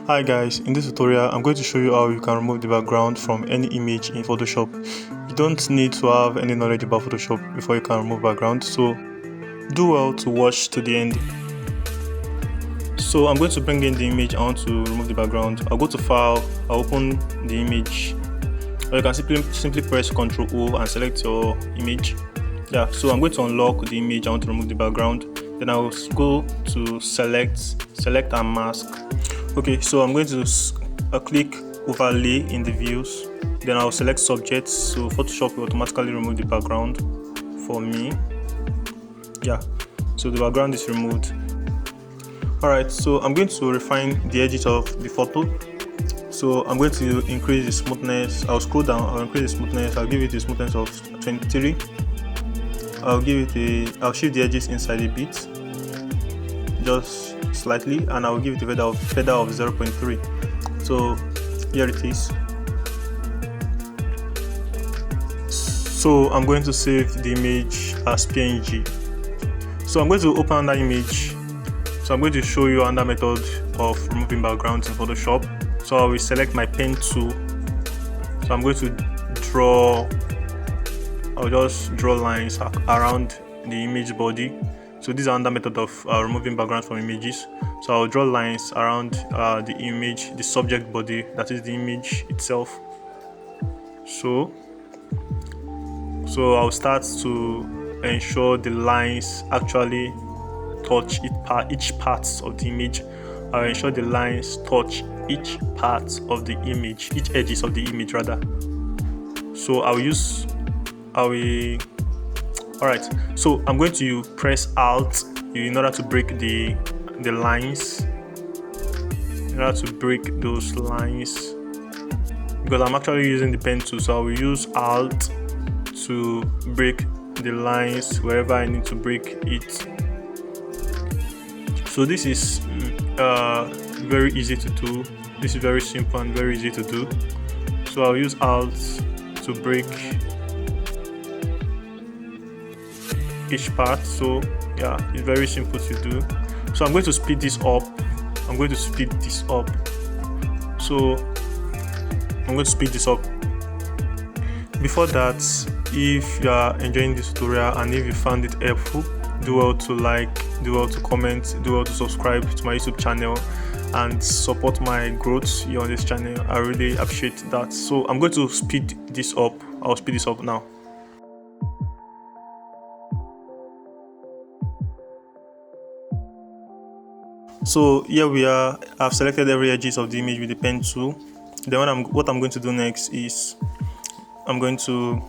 Hi guys, in this tutorial I'm going to show you how you can remove the background from any image in Photoshop. You don't need to have any knowledge about Photoshop before you can remove background, so do well to watch to the end. So I'm going to bring in the image I want to remove the background. I'll go to File, I'll open the image, or you can simply press Ctrl O and select your image. So I'm going to unlock the image I want to remove the background. Then I'll go to select and mask. Okay, so I'm going to click overlay in the views. Then I'll select subjects, so Photoshop will automatically remove the background for me. So the background is removed. Alright, so I'm going to refine the edges of the photo. So I'm going to increase the smoothness. I'll scroll down, I'll increase the smoothness, I'll give it a smoothness of 23. I'll shift the edges inside a bit, just slightly, and I'll give it a feather of 0.3. so here it is. So I'm going to save the image as PNG. So I'm going to open that image. So I'm going to show you another method of removing backgrounds in Photoshop. So I will select my pen tool. So I'm going to I'll just draw lines around the image body. So this is another method of removing backgrounds from images. So I'll draw lines around the image, the subject body, that is the image itself. So I'll start to ensure the lines actually touch each part of the image. I'll ensure the lines touch each part of the image, each edges of the image rather. So Alright, so I'm going to press Alt in order to break the lines, in order to break those lines, because I'm actually using the pen tool. So I will use Alt to break the lines wherever I need to break it. So this is very easy to do. This is very simple and very easy to do. So I'll use Alt to break each part. So it's very simple to do. So I'm going to speed this up. So I'm going to speed this up. Before that, if you are enjoying this tutorial and if you found it helpful, do well to like, do well to comment, do well to subscribe to my YouTube channel and support my growth here on this channel. I really appreciate that. So I'm going to speed this up. I'll speed this up now. So here we are. I've selected every edges of the image with the pen tool. Then what I'm going to do next is I'm going to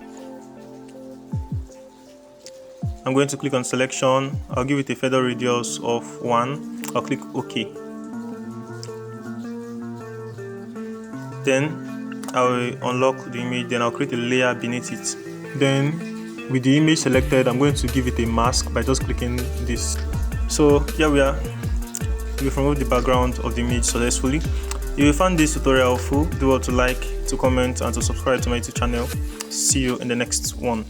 click on selection. I'll give it a feather radius of 1. I'll click OK. Then I will unlock the image. Then I'll create a layer beneath it. Then with the image selected, I'm going to give it a mask by just clicking this. So here we are. We've removed the background of the image successfully. If you found this tutorial helpful, do well to like, to comment, and to subscribe to my YouTube channel. See you in the next one.